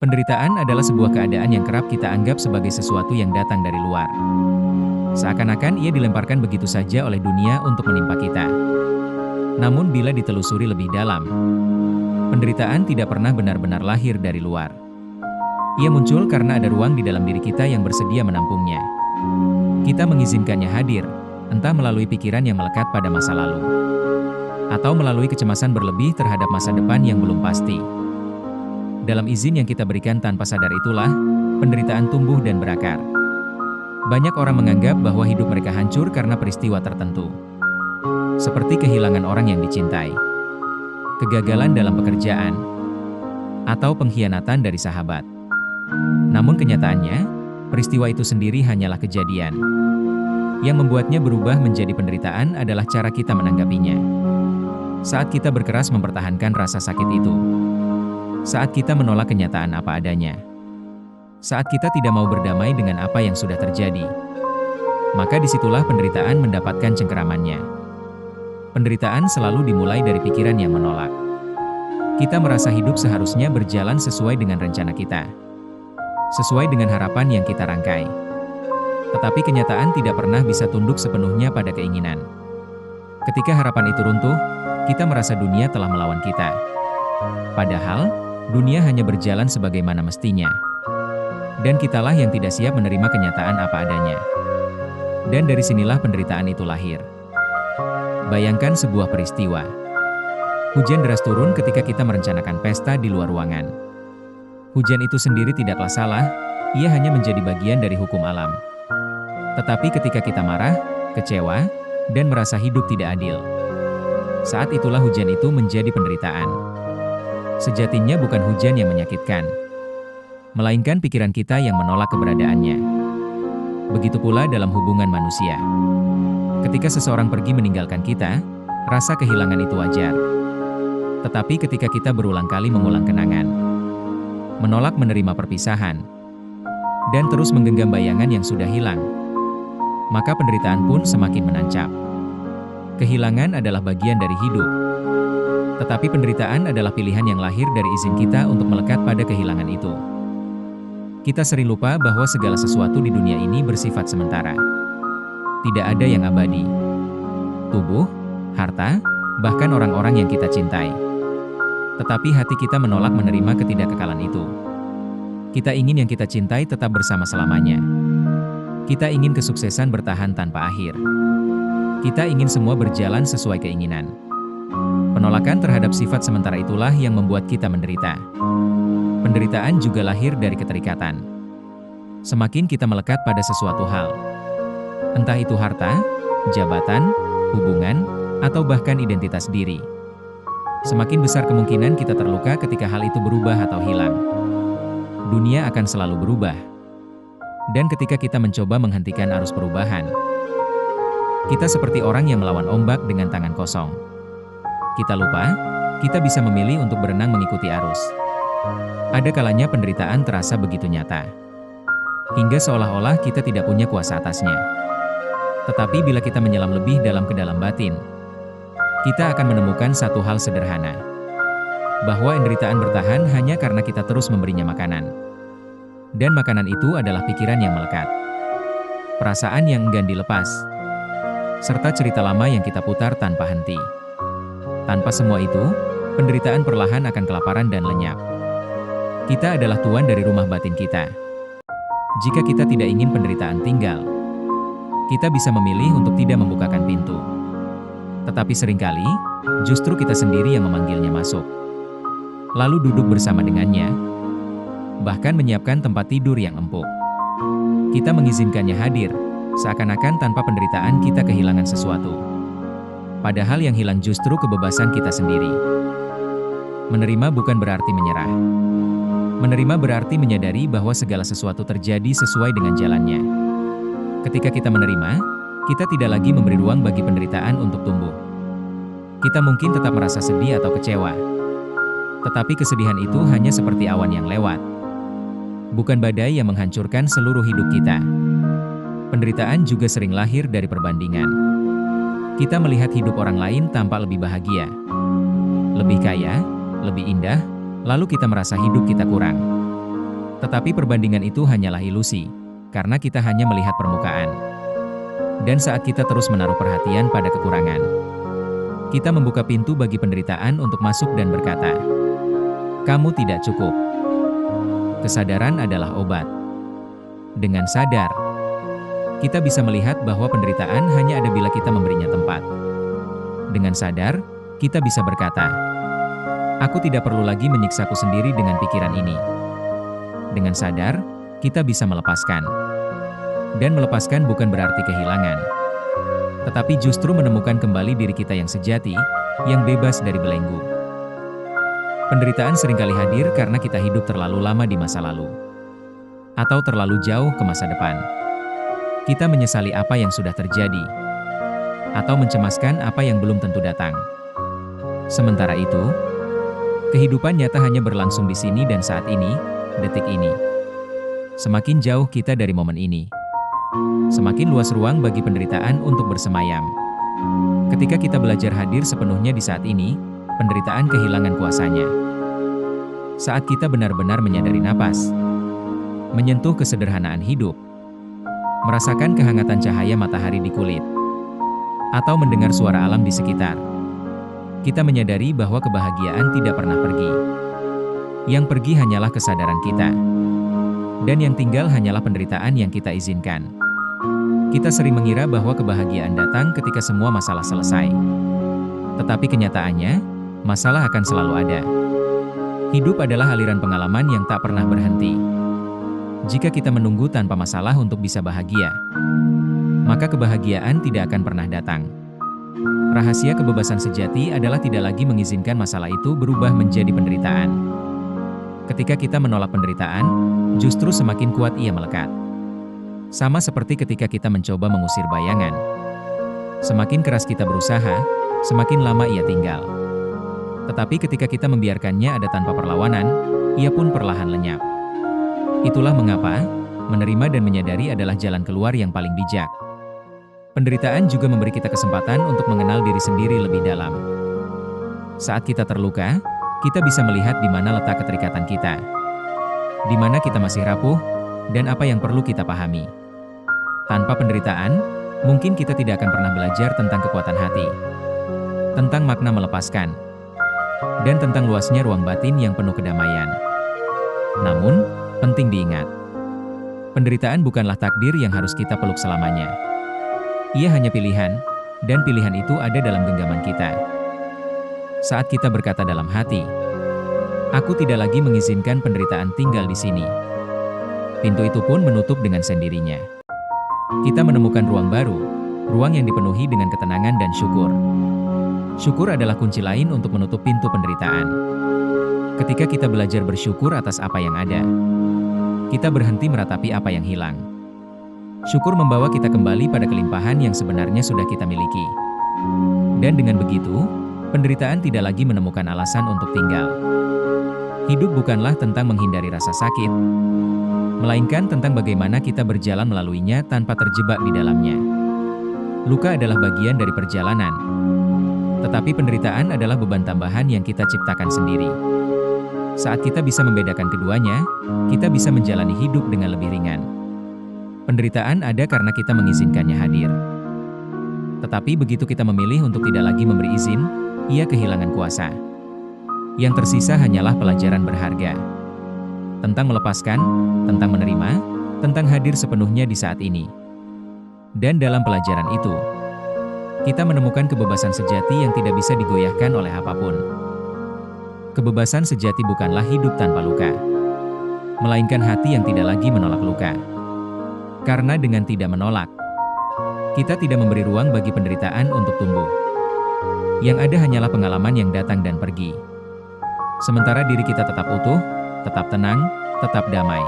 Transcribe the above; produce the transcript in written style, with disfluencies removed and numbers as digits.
Penderitaan adalah sebuah keadaan yang kerap kita anggap sebagai sesuatu yang datang dari luar. Seakan-akan ia dilemparkan begitu saja oleh dunia untuk menimpa kita. Namun bila ditelusuri lebih dalam, penderitaan tidak pernah benar-benar lahir dari luar. Ia muncul karena ada ruang di dalam diri kita yang bersedia menampungnya. Kita mengizinkannya hadir, entah melalui pikiran yang melekat pada masa lalu, atau melalui kecemasan berlebih terhadap masa depan yang belum pasti. Dalam izin yang kita berikan tanpa sadar itulah, penderitaan tumbuh dan berakar. Banyak orang menganggap bahwa hidup mereka hancur karena peristiwa tertentu. Seperti kehilangan orang yang dicintai, kegagalan dalam pekerjaan, atau pengkhianatan dari sahabat. Namun kenyataannya, peristiwa itu sendiri hanyalah kejadian. Yang membuatnya berubah menjadi penderitaan adalah cara kita menanggapinya. Saat kita berkeras mempertahankan rasa sakit itu, saat kita menolak kenyataan apa adanya, saat kita tidak mau berdamai dengan apa yang sudah terjadi, maka disitulah penderitaan mendapatkan cengkeramannya. Penderitaan selalu dimulai dari pikiran yang menolak. Kita merasa hidup seharusnya berjalan sesuai dengan rencana kita, sesuai dengan harapan yang kita rangkai. Tetapi kenyataan tidak pernah bisa tunduk sepenuhnya pada keinginan. Ketika harapan itu runtuh, kita merasa dunia telah melawan kita. Padahal, dunia hanya berjalan sebagaimana mestinya. Dan kitalah yang tidak siap menerima kenyataan apa adanya. Dan dari sinilah penderitaan itu lahir. Bayangkan sebuah peristiwa. Hujan deras turun ketika kita merencanakan pesta di luar ruangan. Hujan itu sendiri tidaklah salah, ia hanya menjadi bagian dari hukum alam. Tetapi ketika kita marah, kecewa, dan merasa hidup tidak adil, saat itulah hujan itu menjadi penderitaan. Sejatinya bukan hujan yang menyakitkan, melainkan pikiran kita yang menolak keberadaannya. Begitu pula dalam hubungan manusia. Ketika seseorang pergi meninggalkan kita, rasa kehilangan itu wajar. Tetapi ketika kita berulang kali mengulang kenangan, menolak menerima perpisahan, dan terus menggenggam bayangan yang sudah hilang, maka penderitaan pun semakin menancap. Kehilangan adalah bagian dari hidup. Tetapi penderitaan adalah pilihan yang lahir dari izin kita untuk melekat pada kehilangan itu. Kita sering lupa bahwa segala sesuatu di dunia ini bersifat sementara. Tidak ada yang abadi. Tubuh, harta, bahkan orang-orang yang kita cintai. Tetapi hati kita menolak menerima ketidakkekalan itu. Kita ingin yang kita cintai tetap bersama selamanya. Kita ingin kesuksesan bertahan tanpa akhir. Kita ingin semua berjalan sesuai keinginan. Penolakan terhadap sifat sementara itulah yang membuat kita menderita. Penderitaan juga lahir dari keterikatan. Semakin kita melekat pada sesuatu hal, entah itu harta, jabatan, hubungan, atau bahkan identitas diri, semakin besar kemungkinan kita terluka ketika hal itu berubah atau hilang. Dunia akan selalu berubah. Dan ketika kita mencoba menghentikan arus perubahan, kita seperti orang yang melawan ombak dengan tangan kosong. Kita lupa, kita bisa memilih untuk berenang mengikuti arus. Ada kalanya penderitaan terasa begitu nyata, hingga seolah-olah kita tidak punya kuasa atasnya. Tetapi bila kita menyelam lebih dalam ke dalam batin, kita akan menemukan satu hal sederhana, bahwa penderitaan bertahan hanya karena kita terus memberinya makanan. Dan makanan itu adalah pikiran yang melekat, perasaan yang enggan dilepas, serta cerita lama yang kita putar tanpa henti. Tanpa semua itu, penderitaan perlahan akan kelaparan dan lenyap. Kita adalah tuan dari rumah batin kita. Jika kita tidak ingin penderitaan tinggal, kita bisa memilih untuk tidak membukakan pintu. Tetapi seringkali, justru kita sendiri yang memanggilnya masuk. Lalu duduk bersama dengannya, bahkan menyiapkan tempat tidur yang empuk. Kita mengizinkannya hadir, seakan-akan tanpa penderitaan kita kehilangan sesuatu. Padahal yang hilang justru kebebasan kita sendiri. Menerima bukan berarti menyerah. Menerima berarti menyadari bahwa segala sesuatu terjadi sesuai dengan jalannya. Ketika kita menerima, kita tidak lagi memberi ruang bagi penderitaan untuk tumbuh. Kita mungkin tetap merasa sedih atau kecewa. Tetapi kesedihan itu hanya seperti awan yang lewat. Bukan badai yang menghancurkan seluruh hidup kita. Penderitaan juga sering lahir dari perbandingan. Kita melihat hidup orang lain tampak lebih bahagia, lebih kaya, lebih indah, lalu kita merasa hidup kita kurang. Tetapi perbandingan itu hanyalah ilusi, karena kita hanya melihat permukaan. Dan saat kita terus menaruh perhatian pada kekurangan, kita membuka pintu bagi penderitaan untuk masuk dan berkata, "Kamu tidak cukup." Kesadaran adalah obat. Dengan sadar, kita bisa melihat bahwa penderitaan hanya ada bila kita memberinya tempat. Dengan sadar, kita bisa berkata, "Aku tidak perlu lagi menyiksaku sendiri dengan pikiran ini." Dengan sadar, kita bisa melepaskan. Dan melepaskan bukan berarti kehilangan, tetapi justru menemukan kembali diri kita yang sejati, yang bebas dari belenggu. Penderitaan seringkali hadir karena kita hidup terlalu lama di masa lalu, atau terlalu jauh ke masa depan. Kita menyesali apa yang sudah terjadi, atau mencemaskan apa yang belum tentu datang. Sementara itu, kehidupan nyata hanya berlangsung di sini dan saat ini, detik ini. Semakin jauh kita dari momen ini, semakin luas ruang bagi penderitaan untuk bersemayam. Ketika kita belajar hadir sepenuhnya di saat ini, penderitaan kehilangan kuasanya. Saat kita benar-benar menyadari napas, menyentuh kesederhanaan hidup, merasakan kehangatan cahaya matahari di kulit, atau mendengar suara alam di sekitar, kita menyadari bahwa kebahagiaan tidak pernah pergi. Yang pergi hanyalah kesadaran kita, dan yang tinggal hanyalah penderitaan yang kita izinkan. Kita sering mengira bahwa kebahagiaan datang ketika semua masalah selesai. Tetapi kenyataannya, masalah akan selalu ada. Hidup adalah aliran pengalaman yang tak pernah berhenti. Jika kita menunggu tanpa masalah untuk bisa bahagia, maka kebahagiaan tidak akan pernah datang. Rahasia kebebasan sejati adalah tidak lagi mengizinkan masalah itu berubah menjadi penderitaan. Ketika kita menolak penderitaan, justru semakin kuat ia melekat. Sama seperti ketika kita mencoba mengusir bayangan. Semakin keras kita berusaha, semakin lama ia tinggal. Tetapi ketika kita membiarkannya ada tanpa perlawanan, ia pun perlahan lenyap. Itulah mengapa, menerima dan menyadari adalah jalan keluar yang paling bijak. Penderitaan juga memberi kita kesempatan untuk mengenal diri sendiri lebih dalam. Saat kita terluka, kita bisa melihat di mana letak keterikatan kita, di mana kita masih rapuh, dan apa yang perlu kita pahami. Tanpa penderitaan, mungkin kita tidak akan pernah belajar tentang kekuatan hati, tentang makna melepaskan, dan tentang luasnya ruang batin yang penuh kedamaian. Namun, penting diingat, penderitaan bukanlah takdir yang harus kita peluk selamanya. Ia hanya pilihan, dan pilihan itu ada dalam genggaman kita. Saat kita berkata dalam hati, "Aku tidak lagi mengizinkan penderitaan tinggal di sini," pintu itu pun menutup dengan sendirinya. Kita menemukan ruang baru, ruang yang dipenuhi dengan ketenangan dan syukur. Syukur adalah kunci lain untuk menutup pintu penderitaan. Ketika kita belajar bersyukur atas apa yang ada, kita berhenti meratapi apa yang hilang. Syukur membawa kita kembali pada kelimpahan yang sebenarnya sudah kita miliki. Dan dengan begitu, penderitaan tidak lagi menemukan alasan untuk tinggal. Hidup bukanlah tentang menghindari rasa sakit, melainkan tentang bagaimana kita berjalan melaluinya tanpa terjebak di dalamnya. Luka adalah bagian dari perjalanan, tetapi penderitaan adalah beban tambahan yang kita ciptakan sendiri. Saat kita bisa membedakan keduanya, kita bisa menjalani hidup dengan lebih ringan. Penderitaan ada karena kita mengizinkannya hadir. Tetapi begitu kita memilih untuk tidak lagi memberi izin, ia kehilangan kuasa. Yang tersisa hanyalah pelajaran berharga. Tentang melepaskan, tentang menerima, tentang hadir sepenuhnya di saat ini. Dan dalam pelajaran itu, kita menemukan kebebasan sejati yang tidak bisa digoyahkan oleh apapun. Kebebasan sejati bukanlah hidup tanpa luka, melainkan hati yang tidak lagi menolak luka. Karena dengan tidak menolak, kita tidak memberi ruang bagi penderitaan untuk tumbuh. Yang ada hanyalah pengalaman yang datang dan pergi. Sementara diri kita tetap utuh, tetap tenang, tetap damai.